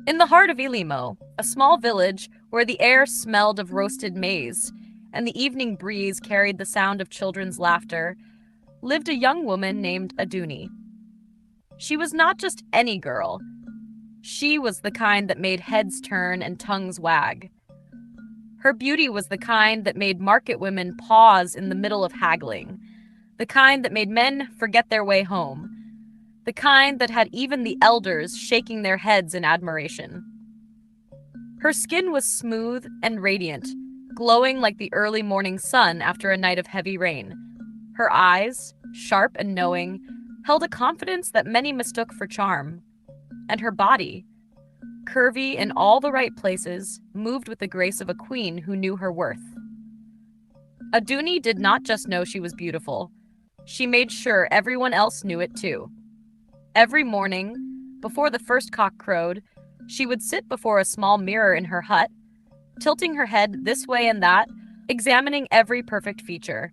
In the heart of Elimo, a small village where the air smelled of roasted maize and the evening breeze carried the sound of children's laughter, lived a young woman named Aduni. She was not just any girl. She was the kind that made heads turn and tongues wag. Her beauty was the kind that made market women pause in the middle of haggling, the kind that made men forget their way home, the kind that had even the elders shaking their heads in admiration. Her skin was smooth and radiant, glowing like the early morning sun after a night of heavy rain. Her eyes, sharp and knowing, held a confidence that many mistook for charm. And her body, curvy in all the right places, moved with the grace of a queen who knew her worth. Aduni did not just know she was beautiful. She made sure everyone else knew it too. Every morning, before the first cock crowed, she would sit before a small mirror in her hut, tilting her head this way and that, examining every perfect feature.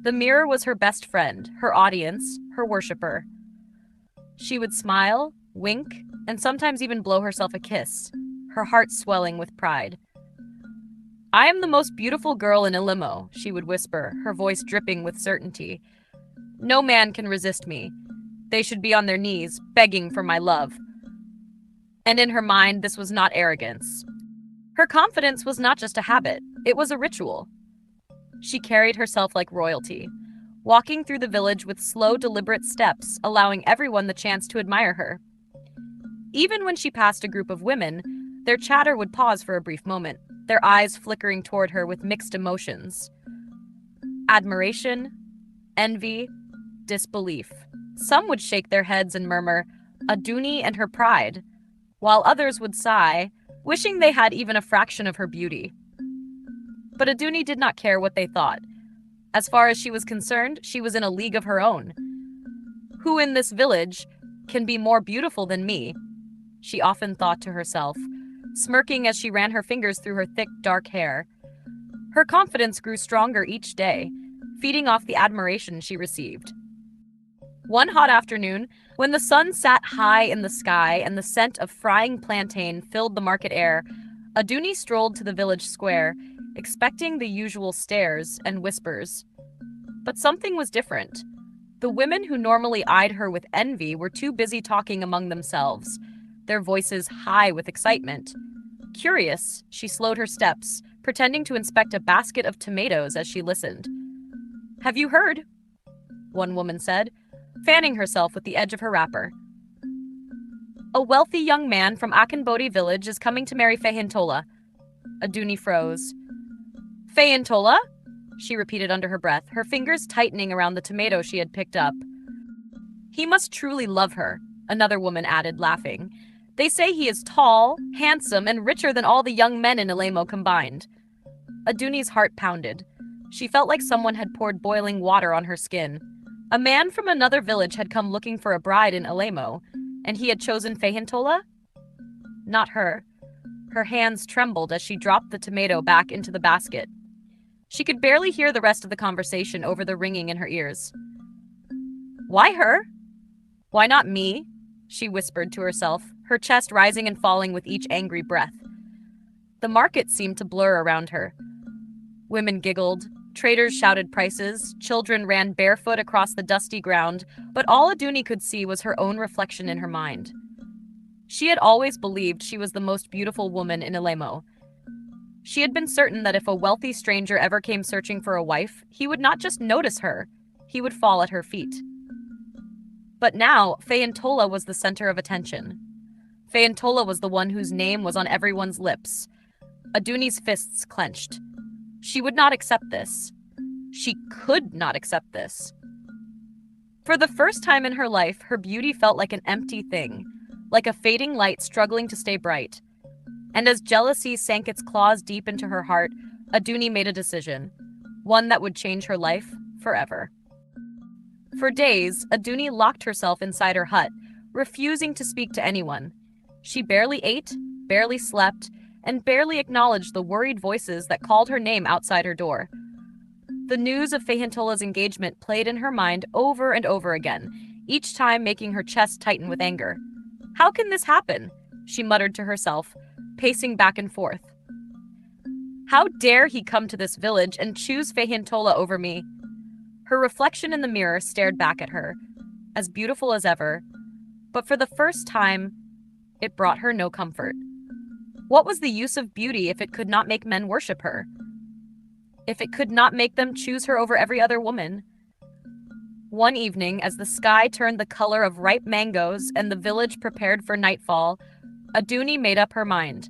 The mirror was her best friend, her audience, her worshiper. She would smile, wink, and sometimes even blow herself a kiss, her heart swelling with pride. "I am the most beautiful girl in Ilimo," she would whisper, her voice dripping with certainty. "No man can resist me. They should be on their knees, begging for my love." And in her mind, this was not arrogance. Her confidence was not just a habit, it was a ritual. She carried herself like royalty, walking through the village with slow, deliberate steps, allowing everyone the chance to admire her. Even when she passed a group of women, their chatter would pause for a brief moment, their eyes flickering toward her with mixed emotions. Admiration, envy, disbelief. Some would shake their heads and murmur, "Aduni and her pride," while others would sigh, wishing they had even a fraction of her beauty. But Aduni did not care what they thought. As far as she was concerned, she was in a league of her own. "Who in this village can be more beautiful than me?" she often thought to herself, smirking as she ran her fingers through her thick, dark hair. Her confidence grew stronger each day, feeding off the admiration she received. One hot afternoon, when the sun sat high in the sky and the scent of frying plantain filled the market air, Aduni strolled to the village square, expecting the usual stares and whispers. But something was different. The women who normally eyed her with envy were too busy talking among themselves, their voices high with excitement. Curious, she slowed her steps, pretending to inspect a basket of tomatoes as she listened. "Have you heard?" one woman said, fanning herself with the edge of her wrapper. "A wealthy young man from Akinbodi village is coming to marry Fehintola." Aduni froze. "Fehintola?" she repeated under her breath, her fingers tightening around the tomato she had picked up. "He must truly love her," another woman added, laughing. "They say he is tall, handsome, and richer than all the young men in Alemo combined." Aduni's heart pounded. She felt like someone had poured boiling water on her skin. A man from another village had come looking for a bride in Alemo, and he had chosen Fehintola? Not her. Her hands trembled as she dropped the tomato back into the basket. She could barely hear the rest of the conversation over the ringing in her ears. "Why her? Why not me?" she whispered to herself, her chest rising and falling with each angry breath. The market seemed to blur around her. Women giggled, traders shouted prices, children ran barefoot across the dusty ground, but all Aduni could see was her own reflection in her mind. She had always believed she was the most beautiful woman in Alemo. She had been certain that if a wealthy stranger ever came searching for a wife, he would not just notice her, he would fall at her feet. But now, Fehintola was the center of attention. Fehintola was the one whose name was on everyone's lips. Aduni's fists clenched. She would not accept this. She could not accept this. For the first time in her life, her beauty felt like an empty thing, like a fading light struggling to stay bright. And as jealousy sank its claws deep into her heart, Aduni made a decision, one that would change her life forever. For days, Aduni locked herself inside her hut, refusing to speak to anyone. She barely ate, barely slept, and barely acknowledged the worried voices that called her name outside her door. The news of Fehintola's engagement played in her mind over and over again, each time making her chest tighten with anger. How can this happen? she muttered to herself, pacing back and forth. How dare he come to this village and choose Fehintola over me? Her reflection in the mirror stared back at her, as beautiful as ever, but for the first time, it brought her no comfort. What was the use of beauty if it could not make men worship her? If it could not make them choose her over every other woman? One evening, as the sky turned the color of ripe mangoes and the village prepared for nightfall, Aduni made up her mind.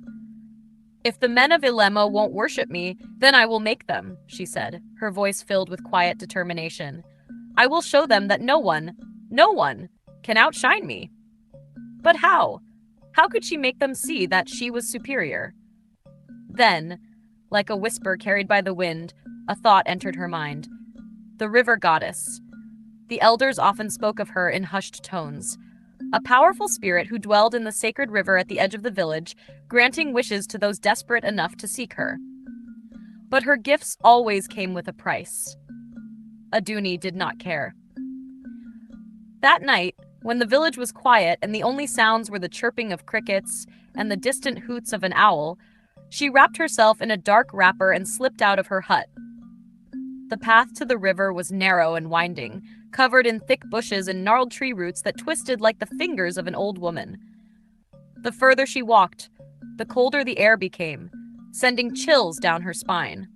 If the men of Ilemo won't worship me, then I will make them, she said, her voice filled with quiet determination. I will show them that no one can outshine me. But how? How could she make them see that she was superior? Then, like a whisper carried by the wind, a thought entered her mind. The river goddess. The elders often spoke of her in hushed tones. A powerful spirit who dwelled in the sacred river at the edge of the village, granting wishes to those desperate enough to seek her. But her gifts always came with a price. Aduni did not care. That night, when the village was quiet and the only sounds were the chirping of crickets and the distant hoots of an owl, she wrapped herself in a dark wrapper and slipped out of her hut. The path to the river was narrow and winding, covered in thick bushes and gnarled tree roots that twisted like the fingers of an old woman. The further she walked, the colder the air became, sending chills down her spine.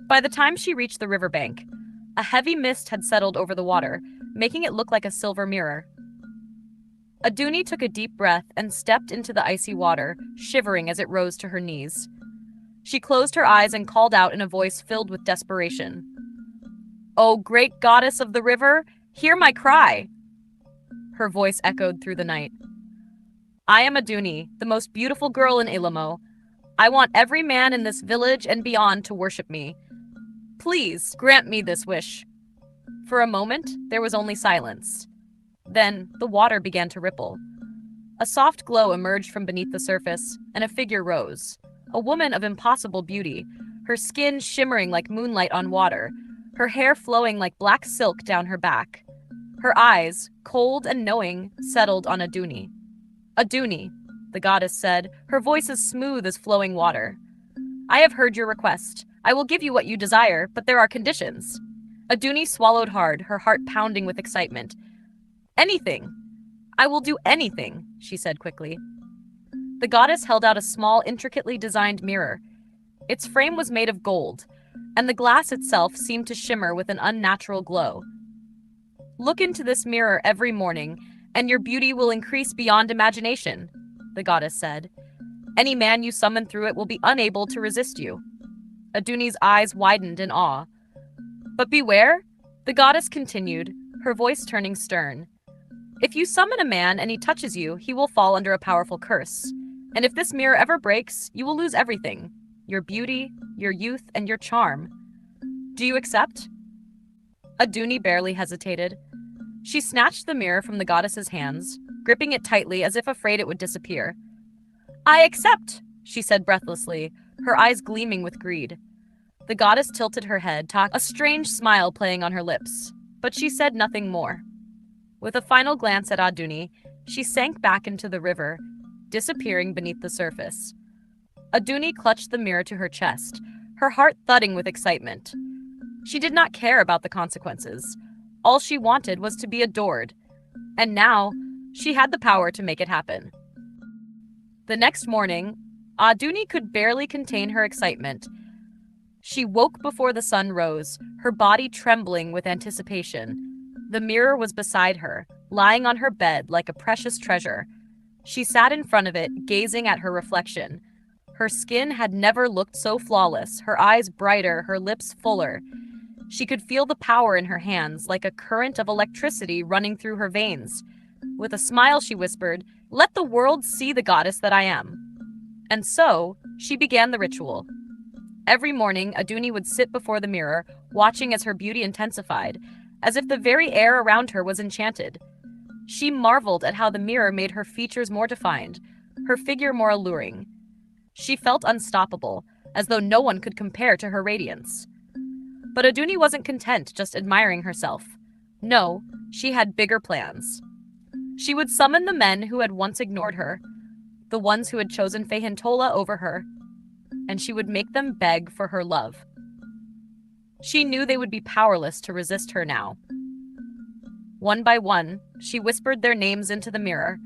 By the time she reached the riverbank, a heavy mist had settled over the water, making it look like a silver mirror. Aduni took a deep breath and stepped into the icy water, shivering as it rose to her knees. She closed her eyes and called out in a voice filled with desperation. "O great goddess of the river, hear my cry!" Her voice echoed through the night. "I am Aduni, the most beautiful girl in Ilemo. I want every man in this village and beyond to worship me. Please grant me this wish." For a moment, there was only silence. Then, the water began to ripple. A soft glow emerged from beneath the surface, and a figure rose. A woman of impossible beauty, her skin shimmering like moonlight on water, her hair flowing like black silk down her back. Her eyes, cold and knowing, settled on Aduni. "Aduni," the goddess said, her voice as smooth as flowing water. "I have heard your request. I will give you what you desire, but there are conditions." Aduni swallowed hard, her heart pounding with excitement. "Anything. I will do anything," she said quickly. The goddess held out a small, intricately designed mirror. Its frame was made of gold, and the glass itself seemed to shimmer with an unnatural glow. "Look into this mirror every morning, and your beauty will increase beyond imagination," the goddess said. "Any man you summon through it will be unable to resist you." Aduni's eyes widened in awe. "But beware," the goddess continued, her voice turning stern. "If you summon a man and he touches you, he will fall under a powerful curse. And if this mirror ever breaks, you will lose everything: your beauty, your youth, and your charm. Do you accept?" Aduni barely hesitated. She snatched the mirror from the goddess's hands, gripping it tightly as if afraid it would disappear. "I accept," she said breathlessly, her eyes gleaming with greed. The goddess tilted her head, a strange smile playing on her lips, but she said nothing more. With a final glance at Aduni, she sank back into the river, disappearing beneath the surface. Aduni clutched the mirror to her chest, her heart thudding with excitement. She did not care about the consequences. All she wanted was to be adored, and now she had the power to make it happen. The next morning, Aduni could barely contain her excitement. She woke before the sun rose, her body trembling with anticipation. The mirror was beside her, lying on her bed like a precious treasure. She sat in front of it, gazing at her reflection. Her skin had never looked so flawless, her eyes brighter, her lips fuller. She could feel the power in her hands, like a current of electricity running through her veins. With a smile, she whispered, "Let the world see the goddess that I am." And so, she began the ritual. Every morning, Aduni would sit before the mirror, watching as her beauty intensified, as if the very air around her was enchanted. She marveled at how the mirror made her features more defined, her figure more alluring. She felt unstoppable, as though no one could compare to her radiance. But Aduni wasn't content just admiring herself. No, she had bigger plans. She would summon the men who had once ignored her. the ones who had chosen Fehintola over her, and she would make them beg for her love. She knew they would be powerless to resist her now. One by one, she whispered their names into the mirror,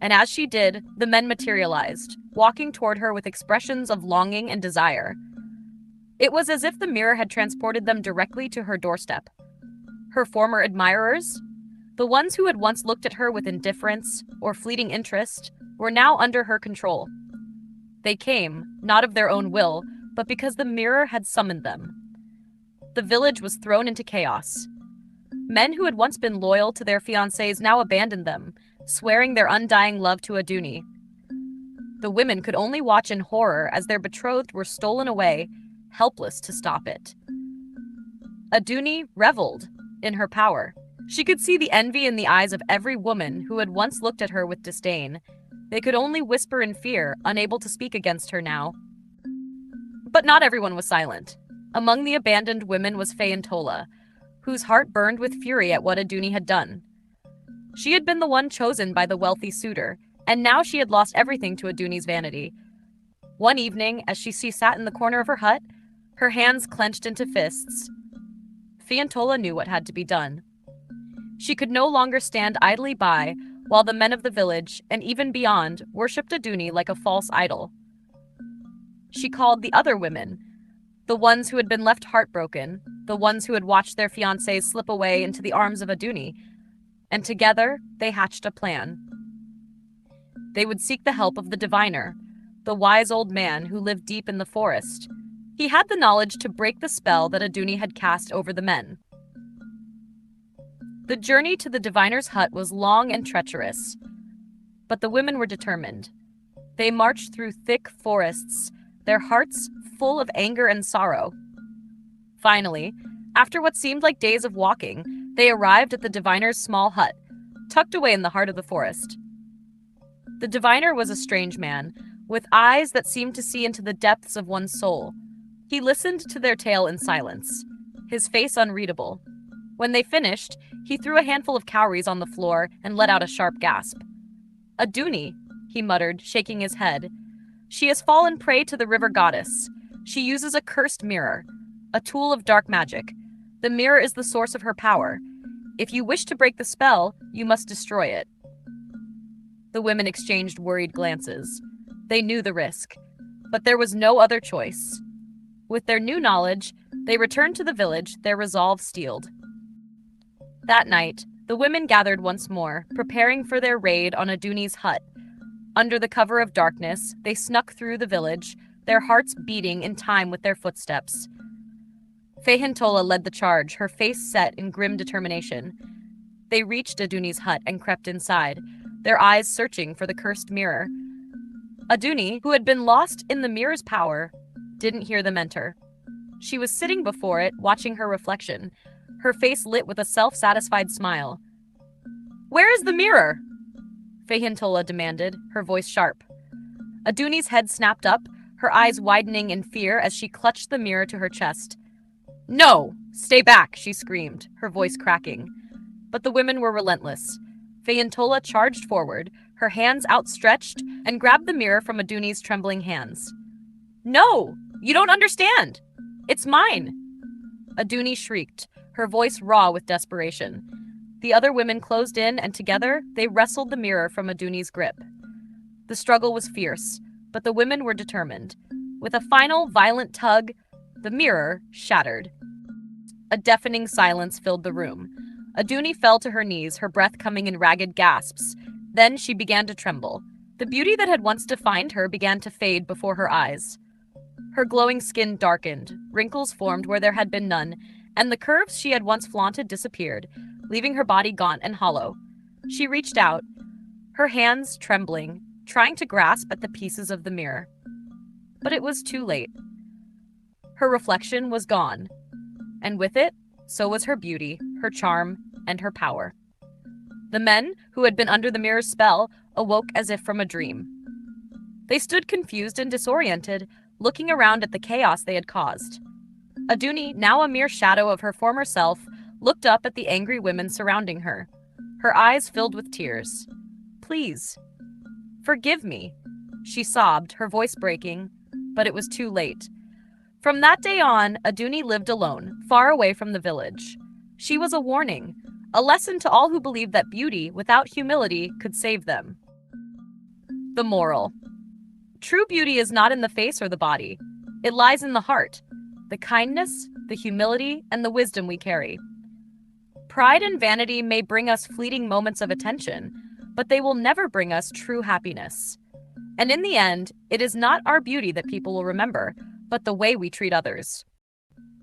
and as she did, the men materialized, walking toward her with expressions of longing and desire. It was as if the mirror had transported them directly to her doorstep. Her former admirers, the ones who had once looked at her with indifference or fleeting interest, were now under her control. They came, not of their own will, but because the mirror had summoned them. The village was thrown into chaos. Men who had once been loyal to their fiancés now abandoned them, swearing their undying love to Aduni. The women could only watch in horror as their betrothed were stolen away, helpless to stop it. Aduni reveled in her power. She could see the envy in the eyes of every woman who had once looked at her with disdain. They could only whisper in fear, unable to speak against her now. But not everyone was silent. Among the abandoned women was Fehintola, whose heart burned with fury at what Aduni had done. She had been the one chosen by the wealthy suitor, and now she had lost everything to Aduni's vanity. One evening, as she sat in the corner of her hut, her hands clenched into fists, Fehintola knew what had to be done. She could no longer stand idly by while the men of the village, and even beyond, worshipped Aduni like a false idol. She called the other women, the ones who had been left heartbroken, the ones who had watched their fiancés slip away into the arms of Aduni, and together they hatched a plan. They would seek the help of the diviner, the wise old man who lived deep in the forest. He had the knowledge to break the spell that Aduni had cast over the men. The journey to the diviner's hut was long and treacherous, but the women were determined. They marched through thick forests, their hearts full of anger and sorrow. Finally, after what seemed like days of walking, they arrived at the diviner's small hut, tucked away in the heart of the forest. The diviner was a strange man, with eyes that seemed to see into the depths of one's soul. He listened to their tale in silence, his face unreadable. When they finished, he threw a handful of cowries on the floor and let out a sharp gasp. "Aduni," he muttered, shaking his head. "She has fallen prey to the river goddess. She uses a cursed mirror, a tool of dark magic. The mirror is the source of her power. If you wish to break the spell, you must destroy it." The women exchanged worried glances. They knew the risk, but there was no other choice. With their new knowledge, they returned to the village, their resolve steeled. That night, the women gathered once more, preparing for their raid on Aduni's hut. Under the cover of darkness, they snuck through the village, their hearts beating in time with their footsteps. Fehintola led the charge, her face set in grim determination. They reached Aduni's hut and crept inside, their eyes searching for the cursed mirror. Aduni, who had been lost in the mirror's power, didn't hear them enter. She was sitting before it, watching her reflection, her face lit with a self-satisfied smile. "Where is the mirror?" Fehintola demanded, her voice sharp. Aduni's head snapped up, her eyes widening in fear as she clutched the mirror to her chest. "No! Stay back!" she screamed, her voice cracking. But the women were relentless. Fehintola charged forward, her hands outstretched, and grabbed the mirror from Aduni's trembling hands. "No! You don't understand! It's mine!" Aduni shrieked, her voice raw with desperation. The other women closed in, and together they wrestled the mirror from Aduni's grip. The struggle was fierce, but the women were determined. With a final, violent tug, the mirror shattered. A deafening silence filled the room. Aduni fell to her knees, her breath coming in ragged gasps. Then she began to tremble. The beauty that had once defined her began to fade before her eyes. Her glowing skin darkened, wrinkles formed where there had been none, and the curves she had once flaunted disappeared, leaving her body gaunt and hollow. She reached out, her hands trembling, trying to grasp at the pieces of the mirror. But it was too late. Her reflection was gone, and with it, so was her beauty, her charm, and her power. The men, who had been under the mirror's spell, awoke as if from a dream. They stood confused and disoriented, looking around at the chaos they had caused. Aduni, now a mere shadow of her former self, looked up at the angry women surrounding her. Her eyes filled with tears. "Please, forgive me. She sobbed, her voice breaking, but it was too late. From that day on, Aduni lived alone, far away from the village. She was a warning, a lesson to all who believed that beauty, without humility, could save them. The moral: true beauty is not in the face or the body. It lies in the heart, the kindness, the humility, and the wisdom we carry. Pride and vanity may bring us fleeting moments of attention, but they will never bring us true happiness. And in the end, it is not our beauty that people will remember, but the way we treat others.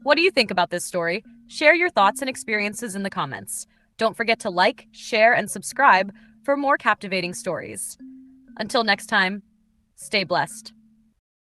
What do you think about this story? Share your thoughts and experiences in the comments. Don't forget to like, share, and subscribe for more captivating stories. Until next time, stay blessed.